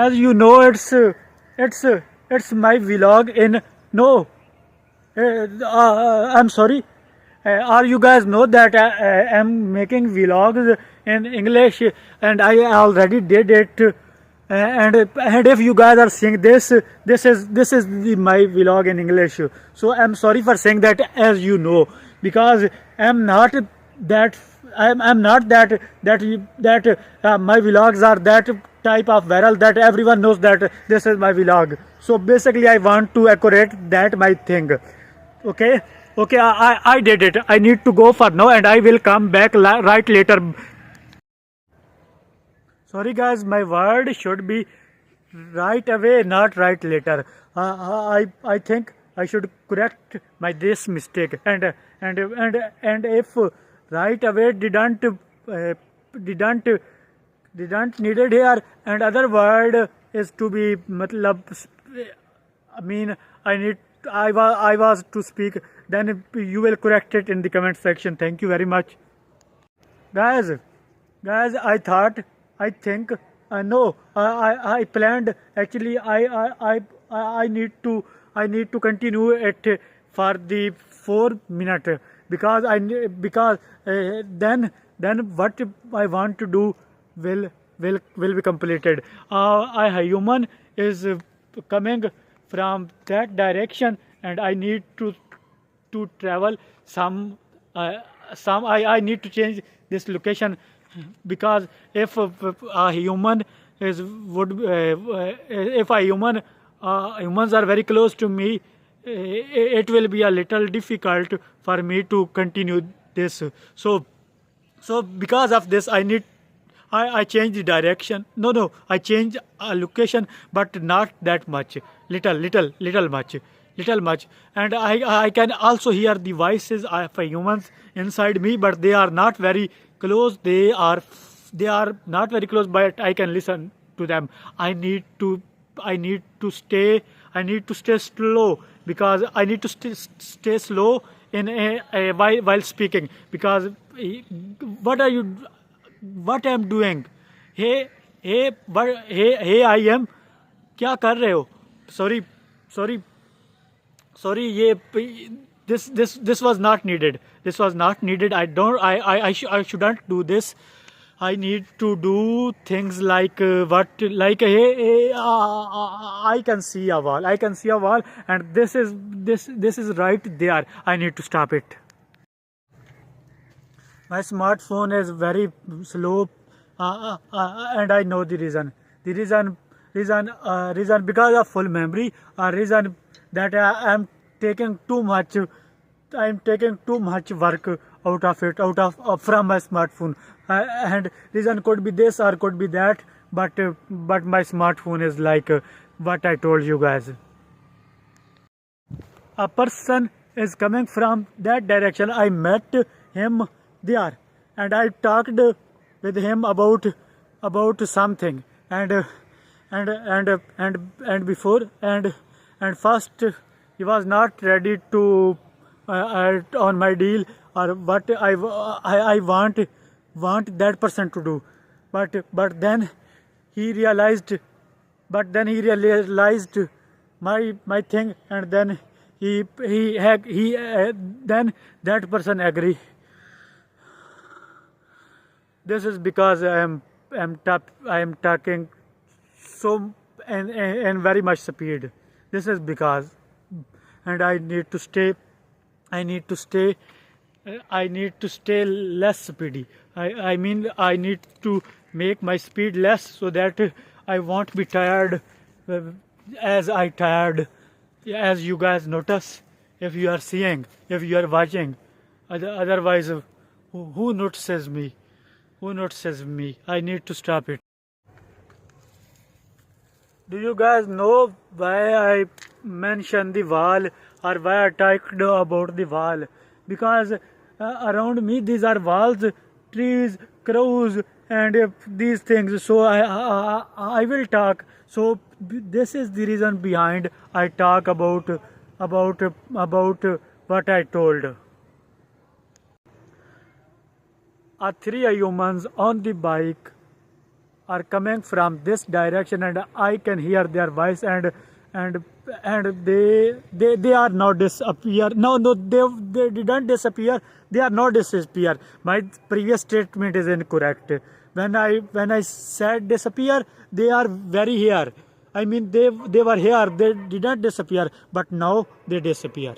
as you know, it's my vlog in no. I'm sorry. Or you guys know that I'm making vlogs in English, and I already did it. And if you guys are seeing this is my vlog in English. So I'm sorry for saying that, as you know, because I'm not that I'm not that my vlogs are that type of viral that everyone knows that this is my vlog. So basically I want to accurate that my thing. Okay, okay, I did it. I need to go for now, and I will come back right later. Sorry guys, my word should be right away, not right later. I think I should correct my this mistake, and if right away didn't didn't needed here, and other word is to be matlab, I mean, I was to speak, then you will correct it in the comment section. Thank you very much. Guys, I thought, I think, no, I planned. Actually, I need to continue it for the 4 minute, because because then what I want to do will be completed. A human is coming from that direction, and I need to travel some I need to change this location, because if a human is would if a human humans are very close to me, it will be a little difficult for me to continue this. So because of this I change the direction. No, I change a location, but not that much. Little much. And I can also hear the voices of humans inside me, but they are not very close. They are not very close, but I can listen to them. I need to stay slow, because I need to stay slow in while speaking, because what are you what I'm doing? Hey, I am, क्या कर रहे हो? Sorry, ये this was not needed. This was not needed. I shouldn't do this. I need to do things like hey, I can see a wall. And this is right there. I need to stop it. My smartphone is very slow, and I know the reason. Reason because of full memory. Reason that I am taking too much. I am taking too much work out of from my smartphone. And reason could be this or could be that. But my smartphone is like what I told you guys. A person is coming from that direction. I met him there, and I talked with him about something, and before, and first he was not ready to on my deal, or what I want that person to do, but then he realized my thing, and then then that person agree. This is because I am talking so and very much speed. This is because, and I need to stay less speedy. I mean, I need to make my speed less, so that I won't be tired as I tired, as you guys notice, if you are seeing, if you are watching. Otherwise, who notices me? Who notices me? I need to stop it. Do you guys know why I mentioned the wall, or why I talked about the wall? Because around me these are walls, trees, crows, and these things. So I will talk. So this is the reason behind I talk about what I told. Three humans on the bike are coming from this direction, and I can hear their voice, and they are not disappear. No, they didn't disappear. They are not disappear. My previous statement is incorrect. When I said disappear, they are very here. I mean they were here. They didn't disappear, but now they disappear.